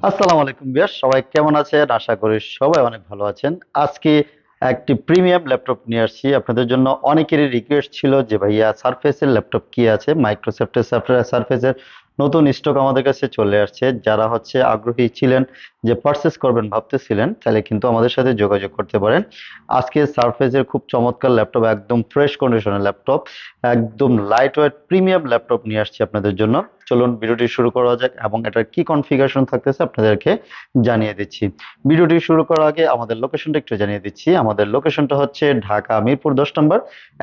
আসসালামু আলাইকুম ভিউয়ার্স, সবাই কেমন আছেন? আশা করি সবাই অনেক ভালো আছেন। আজকে একটি প্রিমিয়াম ল্যাপটপ নিয়ে আসছি আপনাদের জন্য। অনেকেরই রিকোয়েস্ট ছিল যে ভাইয়া সারফেসের ল্যাপটপ কি আছে। মাইক্রোসফটের সারফেসের নতুন স্টক আমাদের কাছে চলে আসছে। যারা আগ্রহী ছিলেন যে পারচেস করবেন ভাবতেছিলেন, তাহলে কিন্তু আমাদের সাথে যোগাযোগ করতে পারেন। আজকে সারফেসের খুব চমৎকার ল্যাপটপ, একদম ফ্রেশ কন্ডিশনের ল্যাপটপ, একদম লাইট ওয়েট প্রিমিয়াম ল্যাপটপ নিয়ে আসছি আপনাদের জন্য। চলুন ভিডিওটি শুরু করা যাক এবং এটার কি কনফিগারেশন থাকতেছে আপনাদেরকে জানিয়ে দিচ্ছি। ভিডিওটি শুরু করার আগে আমাদের লোকেশনটা একটু জানিয়ে দিচ্ছি। আমাদের লোকেশনটা হচ্ছে ঢাকা মিরপুর 10 নম্বর।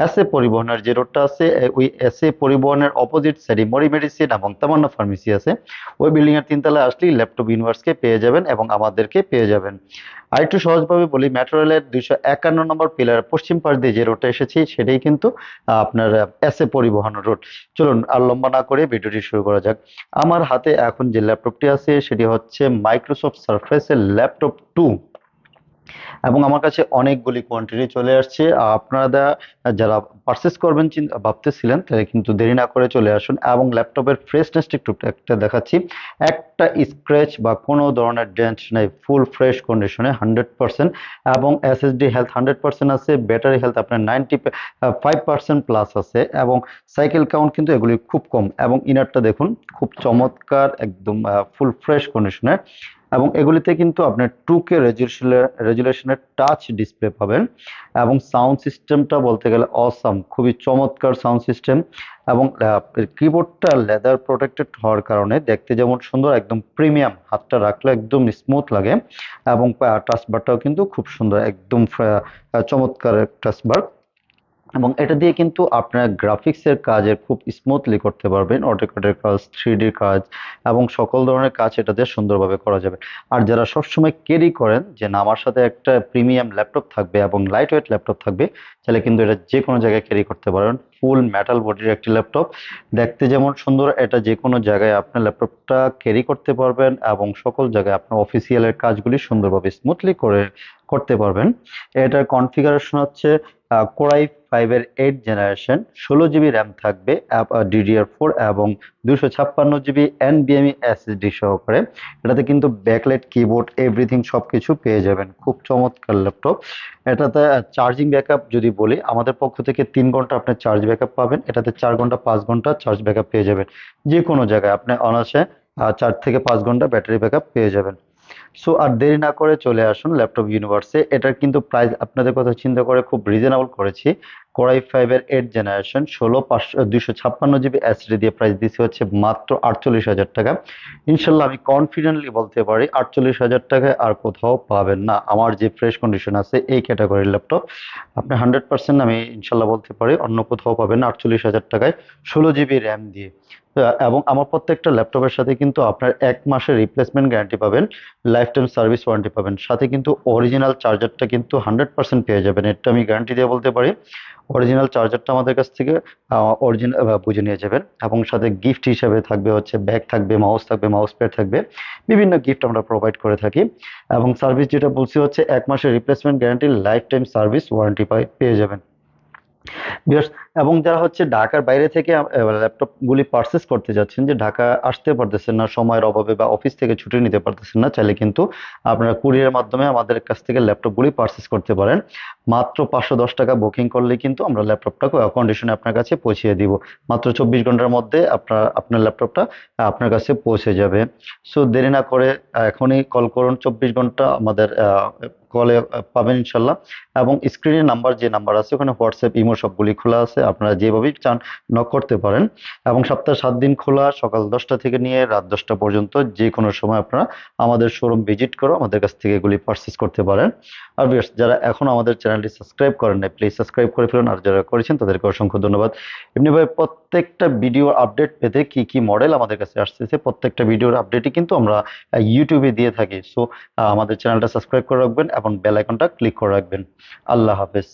এসএ পরিবহনের যে রোডটা আছে, ওই এসএ পরিবহনের অপোজিট সাইডে মরি মেডিসিন এবং তামান্না ফার্মেসি আছে। ওই বিল্ডিং এর 3 তলায় আসলেই ল্যাপটপ ইউনিভার্সকে পেয়ে যাবেন এবং আমাদেরকে পেয়ে যাবেন। আর একটু সহজভাবে বলি, মেট্রো রেলের 251 নম্বর পিলার পশ্চিম পাশ দিয়ে যে রোডটা এসেছি সেটাই কিন্তু আপনার এসএ পরিবহন রোড। চলুন আর লম্বা না করে ভিডিওটি শুরু করা যাক। আমার হাতে এখন যে ল্যাপটপটি আছে সেটি হচ্ছে মাইক্রোসফট সারফেসের ল্যাপটপ 2 এবং আমার কাছে অনেকগুলি কোয়ান্টিটি চলে আসছে। আপনারা যারা পারচেস করবেন ভাবতেছিলেন, তাহলে কিন্তু দেরি না করে চলে আসুন এবং ল্যাপটপের ফ্রেশনেসটা একটু একটা দেখাচ্ছি। একটা স্ক্র্যাচ বা কোনো ধরনের ডেন্ট নেই, ফুল ফ্রেশ কন্ডিশনে 100%। এবং এসএসডি হেলথ 100% আছে, ব্যাটারি হেলথ আপনার 95% প্লাস আছে এবং সাইকেল কাউন্ট কিন্তু এগুলি খুব কম। এবং ইনারটা দেখুন, খুব চমৎকার, একদম ফুল ফ্রেশ কন্ডিশনে। এবং এগুলিতে কিন্তু আপনার 2K রেজুলেশনের টাচ ডিসপ্লে পাবেন। এবং সাউন্ড সিস্টেমটা বলতে গেলে অসাম, খুবই চমৎকার সাউন্ড সিস্টেম। এবং কিবোর্ডটা লেদার প্রোটেক্টেড হওয়ার কারণে দেখতে যেমন সুন্দর, একদম প্রিমিয়াম, হাতটা রাখলে একদম স্মুথ লাগে। এবং টাচবারটাও কিন্তু খুব সুন্দর, একদম চমৎকার টাচবার। এবং এটা দিয়ে কিন্তু আপনার গ্রাফিক্সের কাজের খুব স্মুথলি করতে পারবেন, অটোক্যাডের কাজ, 3D কাজ এবং সকল ধরনের কাজ এটা দিয়ে সুন্দরভাবে করা যাবে। আর যারা সবসময় ক্যারি করেন যে না আমার সাথে একটা প্রিমিয়াম ল্যাপটপ থাকবে এবং লাইট ওয়েট ল্যাপটপ থাকবে, তাহলে কিন্তু এটা যে কোনো জায়গায় ক্যারি করতে পারেন। ফুল মেটাল বডির একটি ল্যাপটপ, দেখতে যেমন সুন্দর, এটা যে কোনো জায়গায় আপনার ল্যাপটপটা ক্যারি করতে পারবেন এবং সকল জায়গায় আপনার অফিসিয়ালের কাজগুলি সুন্দরভাবে স্মুথলি করতে পারবেন। এটার কনফিগারেশন হচ্ছে কোরাই 5-এর 8 জেনারেশন, 16 জিবি র্যাম থাকবে DDR4 এবং 256 জিবি NVMe SSD সহকারে। এটাতে কিন্তু ব্যাকলাইট, কিবোর্ড, এভরিথিং সবকিছু পেয়ে যাবেন। খুব চমৎকার ল্যাপটপ। এটাতে চার্জিং ব্যাকআপ যদি বলি, আমাদের পক্ষ থেকে 3 ঘন্টা আপনার চার্জ ব্যাকআপ পাবেন। এটাতে 4 ঘন্টা 5 ঘন্টা চার্জ ব্যাকআপ পেয়ে যাবেন। যে কোনো জায়গায় আপনি অনায়াসে 4 থেকে 5 ঘন্টা ব্যাটারি ব্যাকআপ পেয়ে যাবেন। সো আর দেরি না করে চলে আসুন ল্যাপটপ ইউনিভার্সে। এটার কিন্তু প্রাইস আপনাদের কথা চিন্তা করে খুব রিজনেবল করেছি। কোরাই 5-এর 8 জেনারেশন, 256 জিবি এসএসডি দিয়ে প্রাইস দিচ্ছি হচ্ছে মাত্র 48,000 টাকা। ইনশাল্লাহ আমি কনফিডেন্টলি বলতে পারি 48,000 টাকায় আর কোথাও পাবেন না আমার যে ফ্রেশ কন্ডিশন আছে এই ক্যাটাগরির ল্যাপটপ। আপনি 100% আমি ইনশাল্লাহ বলতে পারি অন্য কোথাও পাবেন না 48,000 টাকায়, 16 জিবি র্যাম দিয়ে। এবং আমার প্রত্যেকটা ল্যাপটপের সাথে কিন্তু আপনার 1 মাসের রিপ্লেসমেন্ট গ্যারান্টি পাবেন, লাইফ টাইম সার্ভিস ওয়ারেন্টি পাবেন। সাথে কিন্তু অরিজিনাল চার্জারটা কিন্তু 100% পেয়ে যাবেন, এটা আমি গ্যারান্টি দিয়ে বলতে পারি। অরিজিনাল চার্জারটা আমাদের কাছ থেকে অরিজিনাল বুঝে নিয়ে যাবেন। এবং সাথে গিফট হিসেবে থাকবে হচ্ছে ব্যাগ থাকবে, মাউস প্যাড থাকবে, বিভিন্ন গিফট আমরা প্রোভাইড করে থাকি। এবং সার্ভিস যেটা বলছি হচ্ছে 1 মাসের replacement guarantee, life time service warranty পেয়ে যাবেন। ভিউয়ার্স, এবং যারা ঢাকার বাইরে থেকে ল্যাপটপ গুলি পারচেস করতে যাচ্ছেন, যে ঢাকা আসতে পারতেছেন না সময়ের অভাবে বা অফিস থেকে ছুটি নিতে পারতেছেন না, চাইলে কিন্তু আপনারা কুরিয়ারের মাধ্যমে আমাদের কাছ থেকে ল্যাপটপ গুলি পারচেস করতে পারেন। মাত্র 510 টাকা বুকিং করলে কিন্তু আমরা ল্যাপটপটা কন্ডিশনে আপনার কাছে পৌঁছিয়ে দিব। মাত্র 24 ঘন্টার মধ্যে আপনার ল্যাপটপটা আপনার কাছে পৌঁছে যাবে। সো দেরি না করে এখনই কল করুন, 24 ঘন্টা আমাদের কলে পাবেন ইনশাল্লাহ। এবং স্ক্রিনে নাম্বার, যে নাম্বার আছে ওখানে হোয়াটসঅ্যাপ, ইমো সবগুলি খোলা আছে, আপনারা যেভাবেই চান নক করতে পারেন। এবং সপ্তাহে 7 দিন খোলা, সকাল 10টা থেকে নিয়ে রাত 10টা পর্যন্ত যে কোনো সময় আপনারা আমাদের শোরুম ভিজিট করে আমাদের কাছ থেকে এগুলি পারচেস করতে পারেন। আর ভিউয়ার্স, যারা এখন আমাদের চ্যানেলটি সাবস্ক্রাইব করেন নাই, প্লিজ সাবস্ক্রাইব করে ফেলুন। আর যারা করেছেন তাদেরকে অসংখ্য ধন্যবাদ। এমনিভাবে প্রত্যেকটা ভিডিও আপডেট পেতে কি কি মডেল আমাদের কাছে আসতেছে, প্রত্যেকটা ভিডিওর আপডেটই কিন্তু আমরা ইউটিউবে দিয়ে থাকি। সো আমাদের চ্যানেলটা সাবস্ক্রাইব করে রাখবেন এবং বেল আইকনটা ক্লিক করে রাখবেন। আল্লাহ হাফেজ।